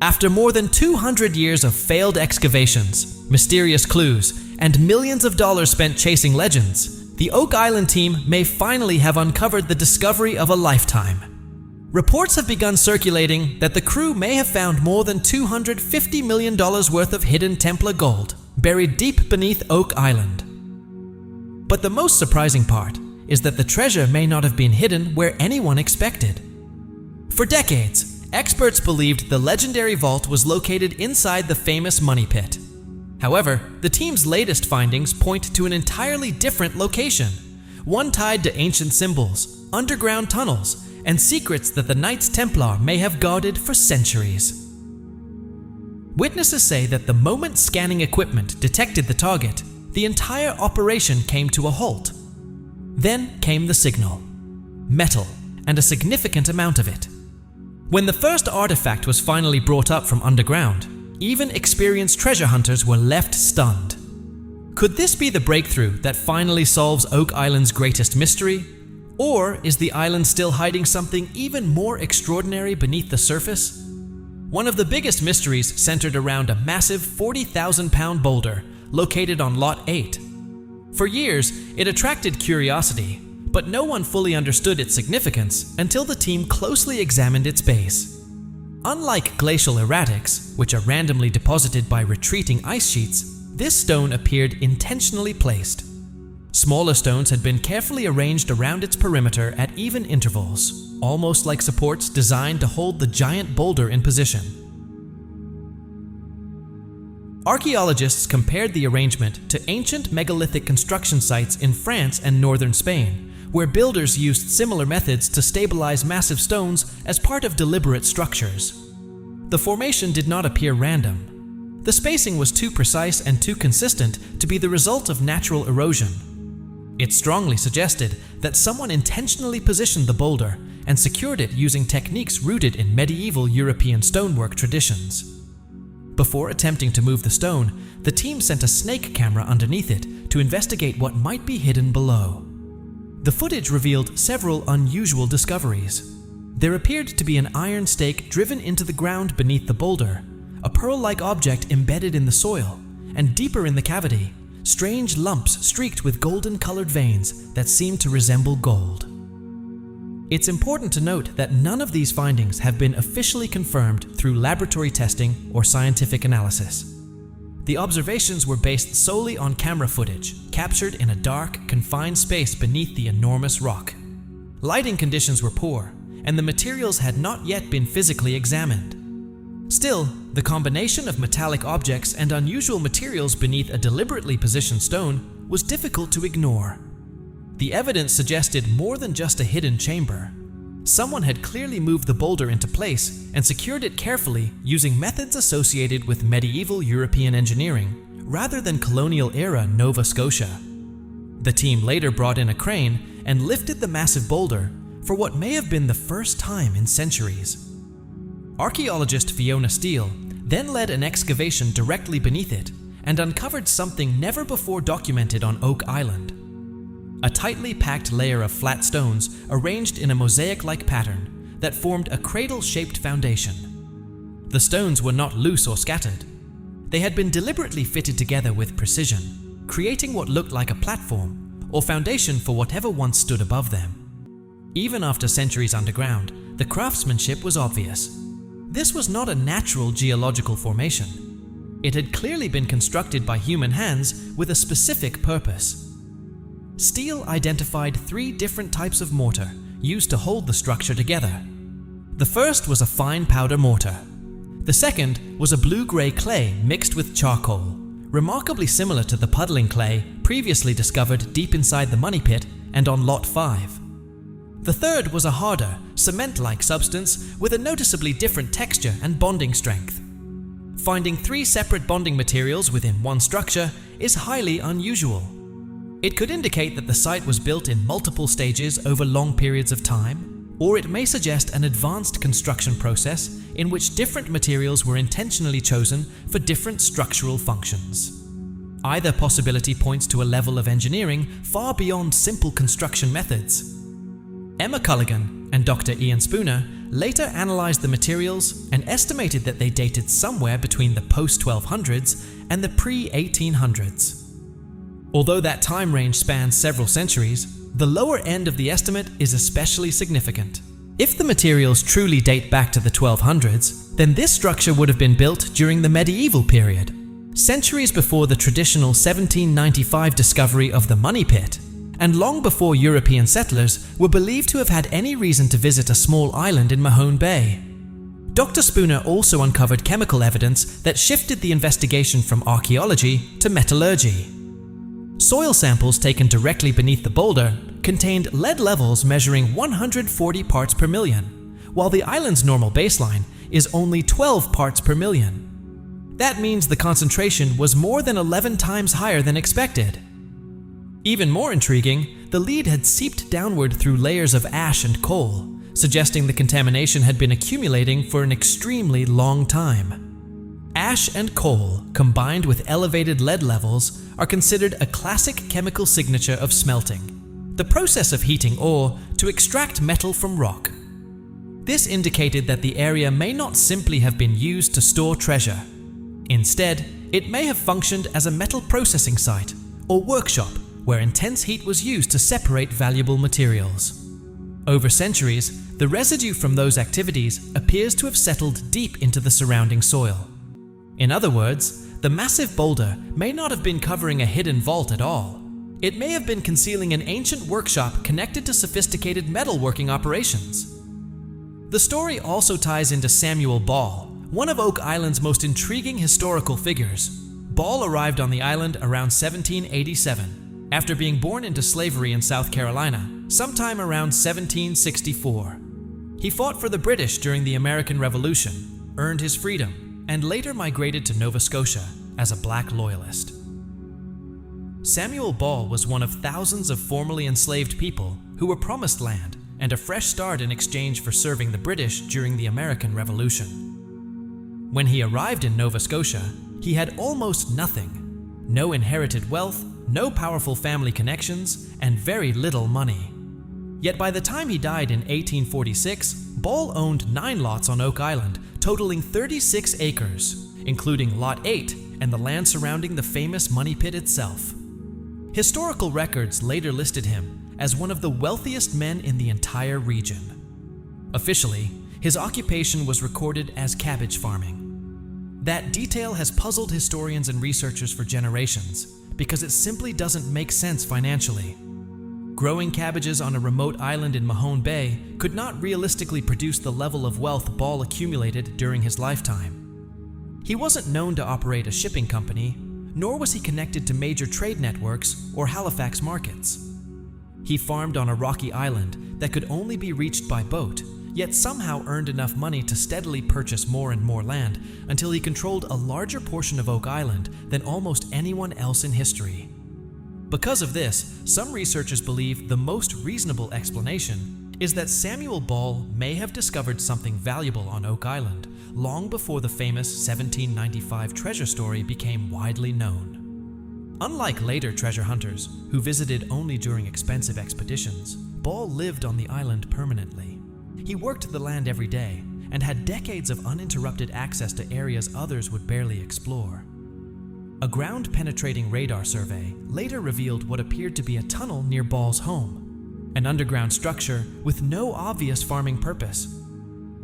After more than 200 years of failed excavations, mysterious clues, and millions of dollars spent chasing legends, the Oak Island team may finally have uncovered the discovery of a lifetime. Reports have begun circulating that the crew may have found more than $250 million worth of hidden Templar gold buried deep beneath Oak Island. But the most surprising part is that the treasure may not have been hidden where anyone expected. For decades, experts believed the legendary vault was located inside the famous Money Pit. However, the team's latest findings point to an entirely different location, one tied to ancient symbols, underground tunnels, and secrets that the Knights Templar may have guarded for centuries. Witnesses say that the moment scanning equipment detected the target, the entire operation came to a halt. Then came the signal: metal, and a significant amount of it. When the first artifact was finally brought up from underground, even experienced treasure hunters were left stunned. Could this be the breakthrough that finally solves Oak Island's greatest mystery? Or is the island still hiding something even more extraordinary beneath the surface? One of the biggest mysteries centered around a massive 40,000-pound boulder located on Lot 8. For years, it attracted curiosity, but no one fully understood its significance until the team closely examined its base. Unlike glacial erratics, which are randomly deposited by retreating ice sheets, this stone appeared intentionally placed. Smaller stones had been carefully arranged around its perimeter at even intervals, almost like supports designed to hold the giant boulder in position. Archaeologists compared the arrangement to ancient megalithic construction sites in France and northern Spain, where builders used similar methods to stabilize massive stones as part of deliberate structures. The formation did not appear random. The spacing was too precise and too consistent to be the result of natural erosion. It strongly suggested that someone intentionally positioned the boulder and secured it using techniques rooted in medieval European stonework traditions. Before attempting to move the stone, the team sent a snake camera underneath it to investigate what might be hidden below. The footage revealed several unusual discoveries. There appeared to be an iron stake driven into the ground beneath the boulder, a pearl-like object embedded in the soil, and deeper in the cavity, strange lumps streaked with golden-colored veins that seemed to resemble gold. It's important to note that none of these findings have been officially confirmed through laboratory testing or scientific analysis. The observations were based solely on camera footage, captured in a dark, confined space beneath the enormous rock. Lighting conditions were poor, and the materials had not yet been physically examined. Still, the combination of metallic objects and unusual materials beneath a deliberately positioned stone was difficult to ignore. The evidence suggested more than just a hidden chamber. Someone had clearly moved the boulder into place and secured it carefully using methods associated with medieval European engineering rather than colonial-era Nova Scotia. The team later brought in a crane and lifted the massive boulder for what may have been the first time in centuries. Archaeologist Fiona Steele then led an excavation directly beneath it and uncovered something never before documented on Oak Island. A tightly packed layer of flat stones arranged in a mosaic-like pattern that formed a cradle-shaped foundation. The stones were not loose or scattered. They had been deliberately fitted together with precision, creating what looked like a platform or foundation for whatever once stood above them. Even after centuries underground, the craftsmanship was obvious. This was not a natural geological formation. It had clearly been constructed by human hands with a specific purpose. Steele identified 3 different types of mortar used to hold the structure together. The first was a fine powder mortar. The second was a blue-gray clay mixed with charcoal, remarkably similar to the puddling clay previously discovered deep inside the Money Pit and on Lot 5. The third was a harder, cement-like substance with a noticeably different texture and bonding strength. Finding 3 separate bonding materials within one structure is highly unusual. It could indicate that the site was built in multiple stages over long periods of time, or it may suggest an advanced construction process in which different materials were intentionally chosen for different structural functions. Either possibility points to a level of engineering far beyond simple construction methods. Emma Culligan, and Dr. Ian Spooner later analyzed the materials and estimated that they dated somewhere between the post-1200s and the pre-1800s. Although that time range spans several centuries, the lower end of the estimate is especially significant. If the materials truly date back to the 1200s, then this structure would have been built during the medieval period, centuries before the traditional 1795 discovery of the Money Pit, and long before European settlers were believed to have had any reason to visit a small island in Mahone Bay. Dr. Spooner also uncovered chemical evidence that shifted the investigation from archaeology to metallurgy. Soil samples taken directly beneath the boulder contained lead levels measuring 140 parts per million, while the island's normal baseline is only 12 parts per million. That means the concentration was more than 11 times higher than expected. Even more intriguing, the lead had seeped downward through layers of ash and coal, suggesting the contamination had been accumulating for an extremely long time. Ash and coal, combined with elevated lead levels, are considered a classic chemical signature of smelting, the process of heating ore to extract metal from rock. This indicated that the area may not simply have been used to store treasure. Instead, it may have functioned as a metal processing site or workshop where intense heat was used to separate valuable materials. Over centuries, the residue from those activities appears to have settled deep into the surrounding soil. In other words, the massive boulder may not have been covering a hidden vault at all. It may have been concealing an ancient workshop connected to sophisticated metalworking operations. The story also ties into Samuel Ball, one of Oak Island's most intriguing historical figures. Ball arrived on the island around 1787, after being born into slavery in South Carolina, sometime around 1764. He fought for the British during the American Revolution, earned his freedom, and later migrated to Nova Scotia as a black loyalist. Samuel Ball was one of thousands of formerly enslaved people who were promised land and a fresh start in exchange for serving the British during the American Revolution. When he arrived in Nova Scotia, he had almost nothing: no inherited wealth, no powerful family connections, and very little money. Yet by the time he died in 1846, Ball owned 9 lots on Oak Island, totaling 36 acres, including Lot 8 and the land surrounding the famous Money Pit itself. Historical records later listed him as one of the wealthiest men in the entire region. Officially, his occupation was recorded as cabbage farming. That detail has puzzled historians and researchers for generations because it simply doesn't make sense financially. Growing cabbages on a remote island in Mahone Bay could not realistically produce the level of wealth Ball accumulated during his lifetime. He wasn't known to operate a shipping company, nor was he connected to major trade networks or Halifax markets. He farmed on a rocky island that could only be reached by boat, yet somehow earned enough money to steadily purchase more and more land until he controlled a larger portion of Oak Island than almost anyone else in history. Because of this, some researchers believe the most reasonable explanation is that Samuel Ball may have discovered something valuable on Oak Island long before the famous 1795 treasure story became widely known. Unlike later treasure hunters, who visited only during expensive expeditions, Ball lived on the island permanently. He worked the land every day and had decades of uninterrupted access to areas others would barely explore. A ground-penetrating radar survey later revealed what appeared to be a tunnel near Ball's home, an underground structure with no obvious farming purpose.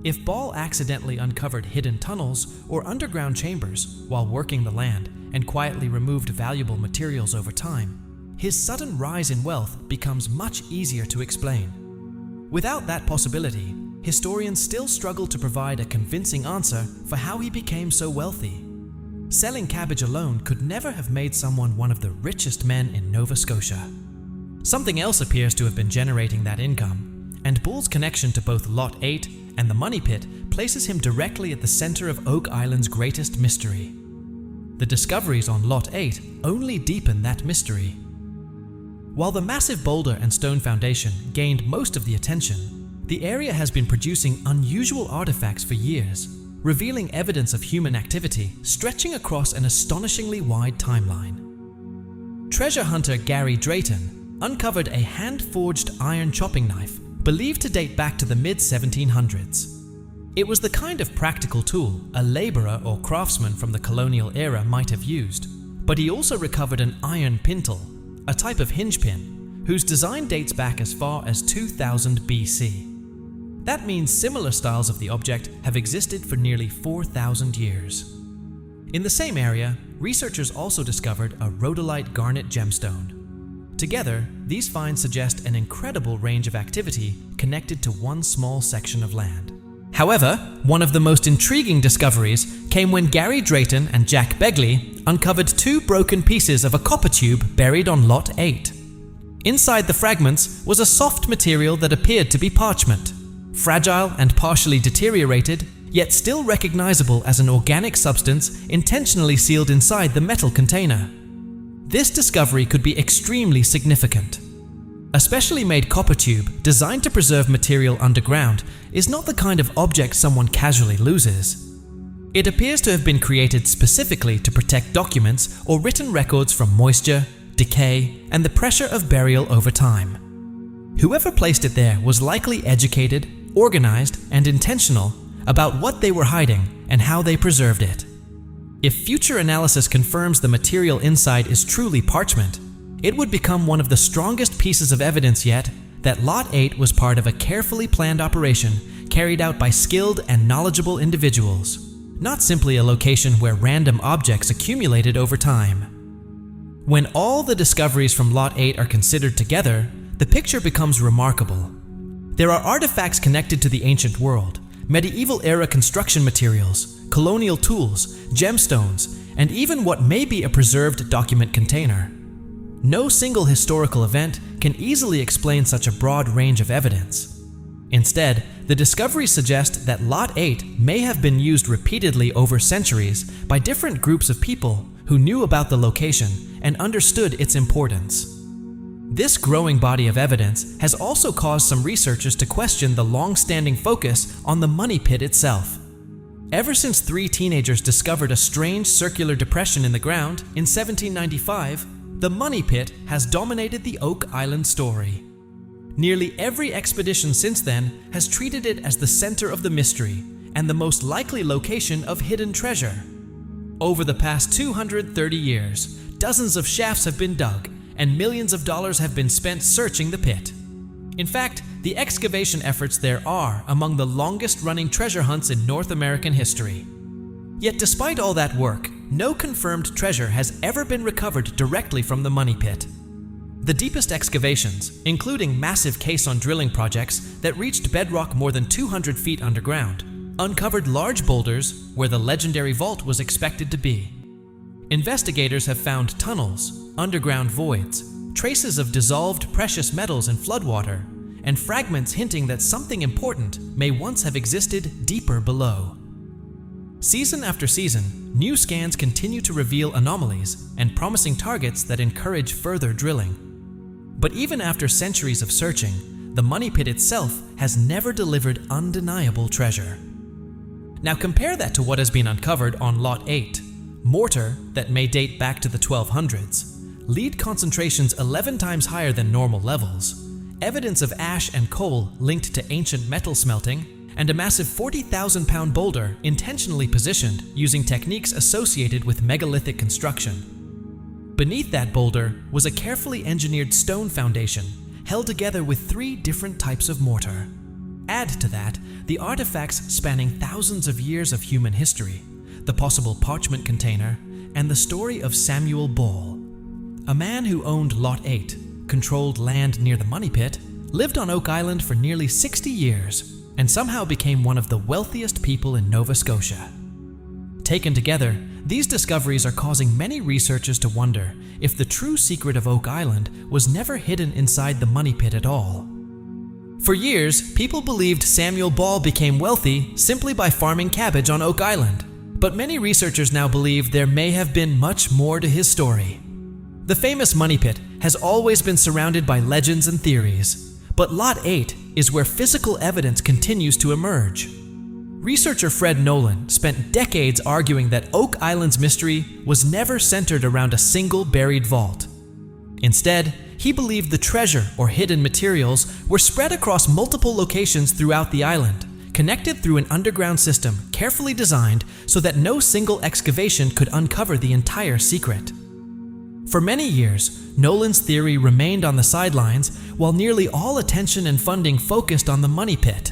If Ball accidentally uncovered hidden tunnels or underground chambers while working the land and quietly removed valuable materials over time, his sudden rise in wealth becomes much easier to explain. Without that possibility, historians still struggle to provide a convincing answer for how he became so wealthy. Selling cabbage alone could never have made someone one of the richest men in Nova Scotia. Something else appears to have been generating that income, and Ball's connection to both Lot 8 and the Money Pit places him directly at the center of Oak Island's greatest mystery. The discoveries on Lot 8 only deepen that mystery. While the massive boulder and stone foundation gained most of the attention, the area has been producing unusual artifacts for years, revealing evidence of human activity stretching across an astonishingly wide timeline. Treasure hunter Gary Drayton uncovered a hand-forged iron chopping knife believed to date back to the mid-1700s. It was the kind of practical tool a laborer or craftsman from the colonial era might have used, but he also recovered an iron pintle, a type of hinge pin, whose design dates back as far as 2000 BC. That means similar styles of the object have existed for nearly 4,000 years. In the same area, researchers also discovered a rhodolite garnet gemstone. Together, these finds suggest an incredible range of activity connected to one small section of land. However, one of the most intriguing discoveries came when Gary Drayton and Jack Begley uncovered two broken pieces of a copper tube buried on Lot 8. Inside the fragments was a soft material that appeared to be parchment, fragile and partially deteriorated, yet still recognizable as an organic substance intentionally sealed inside the metal container. This discovery could be extremely significant. A specially made copper tube designed to preserve material underground is not the kind of object someone casually loses. It appears to have been created specifically to protect documents or written records from moisture, decay, and the pressure of burial over time. Whoever placed it there was likely educated, organized, and intentional about what they were hiding and how they preserved it. If future analysis confirms the material inside is truly parchment, it would become one of the strongest pieces of evidence yet that Lot 8 was part of a carefully planned operation carried out by skilled and knowledgeable individuals, not simply a location where random objects accumulated over time. When all the discoveries from Lot 8 are considered together, the picture becomes remarkable. There are artifacts connected to the ancient world, medieval-era construction materials, colonial tools, gemstones, and even what may be a preserved document container. No single historical event can easily explain such a broad range of evidence. Instead, the discoveries suggest that Lot 8 may have been used repeatedly over centuries by different groups of people who knew about the location and understood its importance. This growing body of evidence has also caused some researchers to question the long-standing focus on the money pit itself. Ever since 3 teenagers discovered a strange circular depression in the ground in 1795, the money pit has dominated the Oak Island story. Nearly every expedition since then has treated it as the center of the mystery and the most likely location of hidden treasure. Over the past 230 years, dozens of shafts have been dug and millions of dollars have been spent searching the pit. In fact, the excavation efforts there are among the longest-running treasure hunts in North American history. Yet despite all that work, no confirmed treasure has ever been recovered directly from the money pit. The deepest excavations, including massive caisson drilling projects that reached bedrock more than 200 feet underground, uncovered large boulders where the legendary vault was expected to be. Investigators have found tunnels, underground voids, traces of dissolved precious metals in floodwater, and fragments hinting that something important may once have existed deeper below. Season after season, new scans continue to reveal anomalies and promising targets that encourage further drilling. But even after centuries of searching, the money pit itself has never delivered undeniable treasure. Now compare that to what has been uncovered on Lot 8. Mortar that may date back to the 1200s, lead concentrations 11 times higher than normal levels, evidence of ash and coal linked to ancient metal smelting, and a massive 40,000-pound boulder intentionally positioned using techniques associated with megalithic construction. Beneath that boulder was a carefully engineered stone foundation held together with 3 different types of mortar. Add to that the artifacts spanning thousands of years of human history, the possible parchment container, and the story of Samuel Ball. A man who owned Lot 8, controlled land near the money pit, lived on Oak Island for nearly 60 years, and somehow became one of the wealthiest people in Nova Scotia. Taken together, these discoveries are causing many researchers to wonder if the true secret of Oak Island was never hidden inside the money pit at all. For years, people believed Samuel Ball became wealthy simply by farming cabbage on Oak Island, but many researchers now believe there may have been much more to his story. The famous money pit has always been surrounded by legends and theories, but Lot 8 is where physical evidence continues to emerge. Researcher Fred Nolan spent decades arguing that Oak Island's mystery was never centered around a single buried vault. Instead, He believed the treasure or hidden materials were spread across multiple locations throughout the island, connected through an underground system carefully designed so that no single excavation could uncover the entire secret. For many years, Nolan's theory remained on the sidelines while nearly all attention and funding focused on the money pit.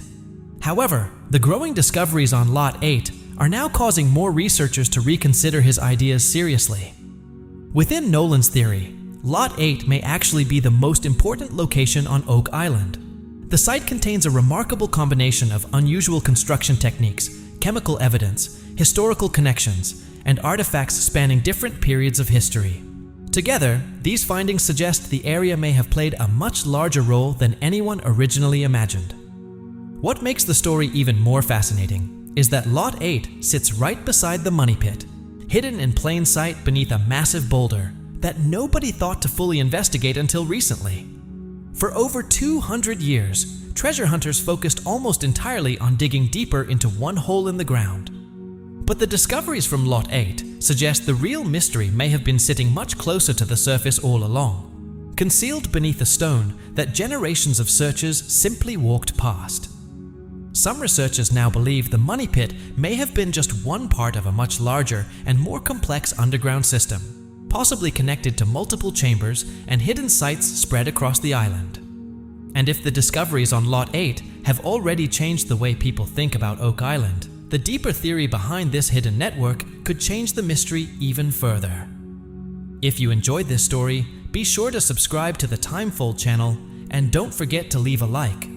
However, the growing discoveries on Lot 8 are now causing more researchers to reconsider his ideas seriously. Within Nolan's theory, Lot 8 may actually be the most important location on Oak Island. The site contains a remarkable combination of unusual construction techniques, chemical evidence, historical connections, and artifacts spanning different periods of history. Together, these findings suggest the area may have played a much larger role than anyone originally imagined. What makes the story even more fascinating is that Lot 8 sits right beside the money pit, hidden in plain sight beneath a massive boulder that nobody thought to fully investigate until recently. For over 200 years, treasure hunters focused almost entirely on digging deeper into one hole in the ground. But the discoveries from Lot 8 suggest the real mystery may have been sitting much closer to the surface all along, concealed beneath a stone that generations of searchers simply walked past. Some researchers now believe the money pit may have been just one part of a much larger and more complex underground system, possibly connected to multiple chambers and hidden sites spread across the island. And if the discoveries on Lot 8 have already changed the way people think about Oak Island, the deeper theory behind this hidden network could change the mystery even further. If you enjoyed this story, be sure to subscribe to the Timefold channel and don't forget to leave a like.